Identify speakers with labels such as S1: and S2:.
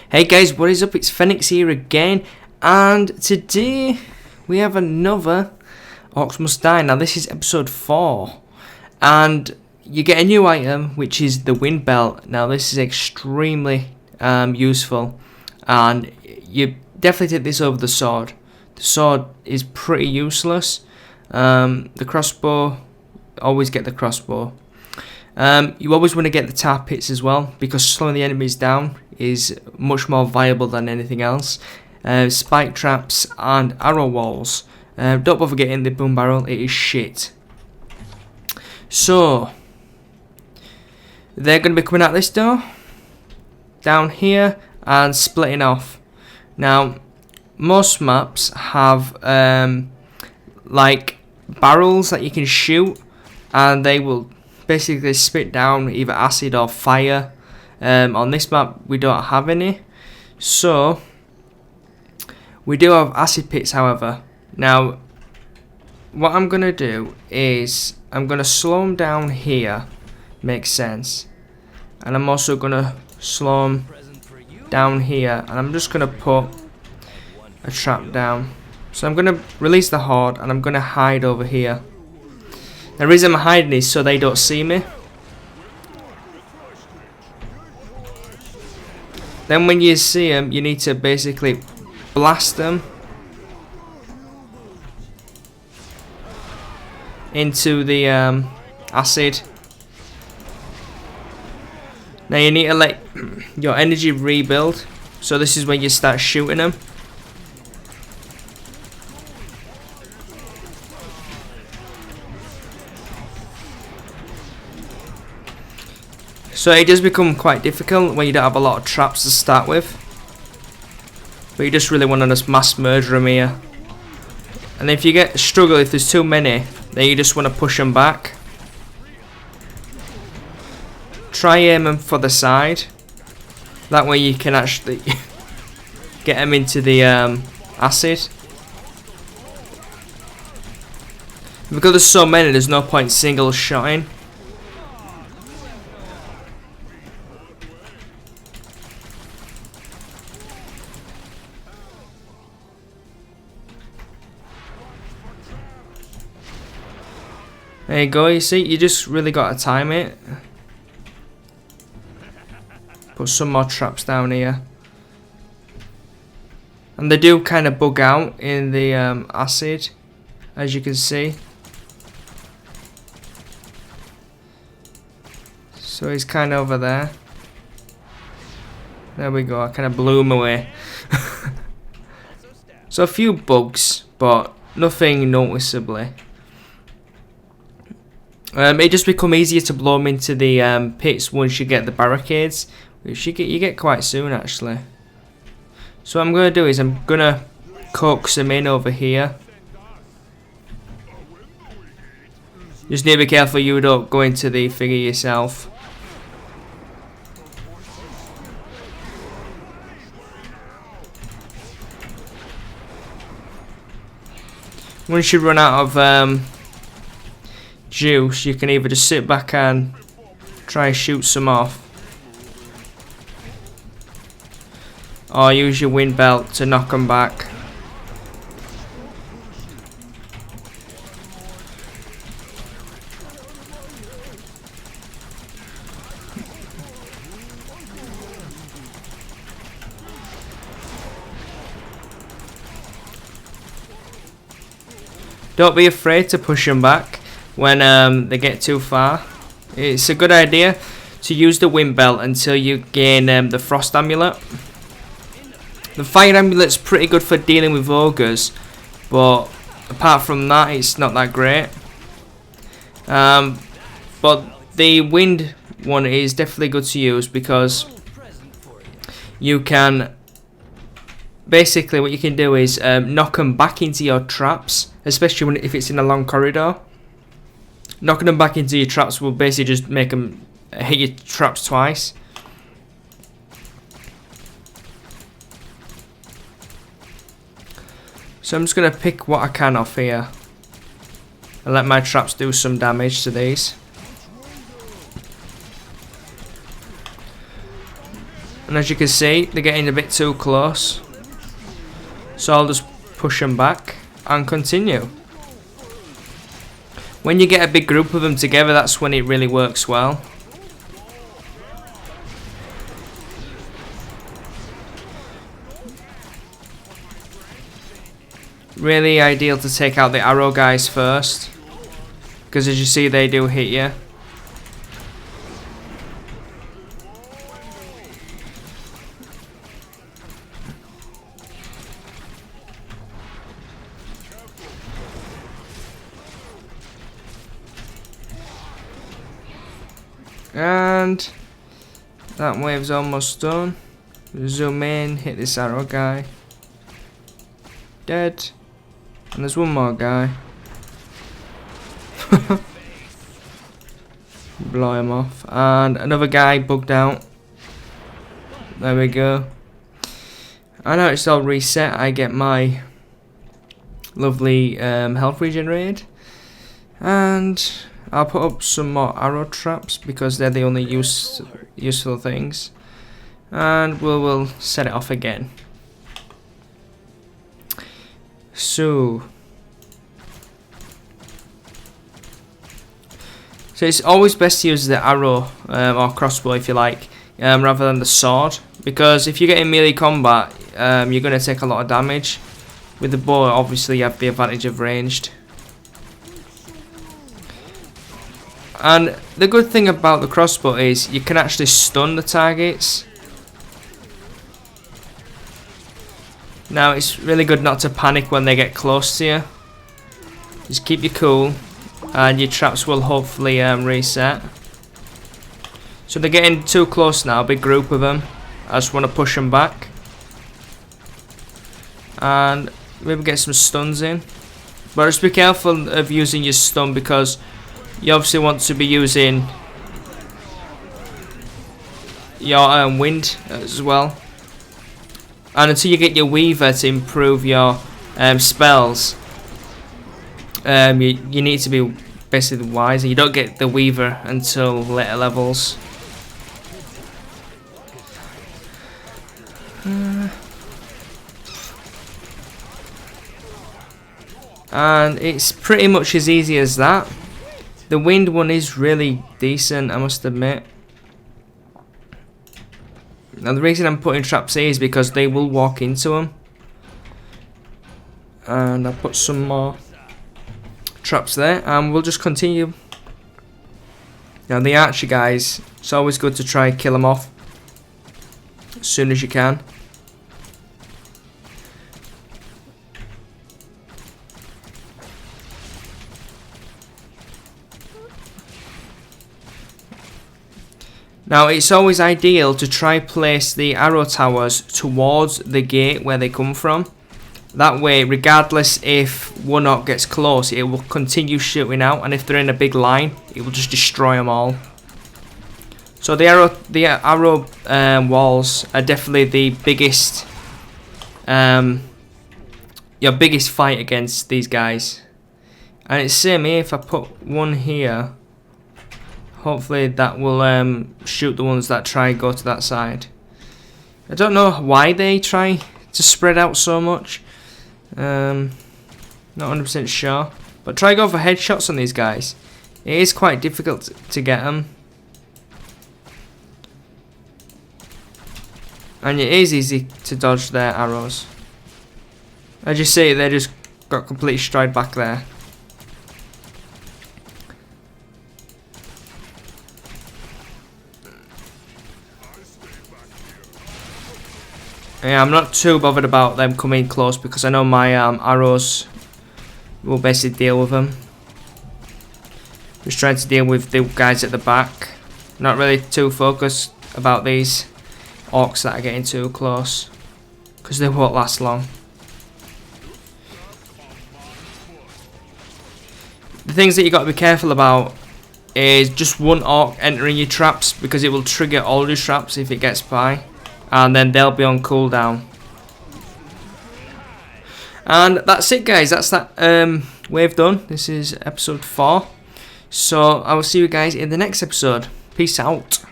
S1: Hey guys, what is up? It's Phoenix here again, and today we have another Orcs Must Die. Now this is episode 4, and you get a new item, which is the wind belt. Now this is extremely useful, and you definitely take this over the sword. The sword is pretty useless. The crossbow, always get the crossbow. You always want to get the tar pits as well, because slowing the enemies down is much more viable than anything else. Spike traps and arrow walls. Don't bother getting the boom barrel, it is shit. So, they're going to be coming out this door, down here, and splitting off. Now, most maps have like barrels that you can shoot, and they will basically spit down either acid or fire. On this map we don't have any, so we do have acid pits however. Now what I'm gonna do is I'm gonna slow them down here, makes sense, and I'm also gonna slow them down here, and I'm just gonna put a trap down. So I'm gonna release the horde and I'm gonna hide over here. The reason I'm hiding is so they don't see me. Then when you see them, you need to basically blast them into the acid. Now you need to let your energy rebuild. So this is when you start shooting them. So it does become quite difficult when you don't have a lot of traps to start with. But you just really want to just mass murder them here. And if you get struggle, if there's too many, then you just want to push them back. Try aiming for the side. That way you can actually get them into the acid. Because there's so many, there's no point single shotting. There you go, you see, you just really got to time it. Put some more traps down here. And they do kind of bug out in the acid, as you can see. So he's kind of over there. There we go, I kind of blew him away. So a few bugs, but nothing noticeably. It just become easier to blow them into the pits once you get the barricades, which you get quite soon actually. So what I'm going to do is I'm going to coax them in over here. Just need to be careful you don't go into the figure yourself. Once you run out of juice, you can either just sit back and try and shoot some off, or use your wind belt to knock them back. Don't be afraid to push them back when they get too far. It's a good idea to use the wind belt until you gain the frost amulet. The fire amulet's pretty good for dealing with ogres, but apart from that it's not that great. But the wind one is definitely good to use, because you can basically, what you can do is knock them back into your traps, especially if it's in a long corridor. Knocking them back into your traps will basically just make them hit your traps twice. So I'm just going to pick what I can off here and let my traps do some damage to these. And as you can see, they're getting a bit too close. So I'll just push them back and continue. When you get a big group of them together, that's when it really works well. Really ideal to take out the arrow guys first, because as you see, they do hit you. And that wave's almost done. Zoom in, hit this arrow guy. Dead. And there's one more guy. Blow him off. And another guy bugged out. There we go. I know it's all reset. I get my lovely health regenerated. And I'll put up some more arrow traps because they're the only useful things. And we'll set it off again. So it's always best to use the arrow or crossbow if you like, rather than the sword, because if you get in melee combat, you're going to take a lot of damage. With the bow, obviously you have the advantage of ranged. And the good thing about the crossbow is you can actually stun the targets. Now it's really good not to panic when they get close to you. Just keep you cool and your traps will hopefully reset. So they're getting too close now, big group of them. I just want to push them back. And maybe get some stuns in. But just be careful of using your stun because you obviously want to be using your wind as well. And until you get your Weaver to improve your spells, you need to be basically wiser. You don't get the Weaver until later levels. And it's pretty much as easy as that. The wind one is really decent, I must admit. Now the reason I'm putting traps here is because they will walk into them. And I'll put some more traps there and we'll just continue. Now the archer guys, it's always good to try and kill them off as soon as you can. Now it's always ideal to try place the arrow towers towards the gate where they come from. That way, regardless if one orc gets close, it will continue shooting out, and if they're in a big line, it will just destroy them all. So the arrow walls are definitely the biggest, your biggest fight against these guys. And it's same here. If I put one here, hopefully that will shoot the ones that try go to that side. I don't know why they try to spread out so much. Not 100% sure. But try go for headshots on these guys. It is quite difficult to get them. And it is easy to dodge their arrows. As you see, they just got complete stride back there. Yeah, I'm not too bothered about them coming close because I know my arrows will basically deal with them. Just trying to deal with the guys at the back. Not really too focused about these orcs that are getting too close because they won't last long. The things that you got to be careful about is just one orc entering your traps because it will trigger all your traps if it gets by. And then they'll be on cooldown. And that's it guys, that's that wave done. This is episode 4. So I will see you guys in the next episode. Peace out.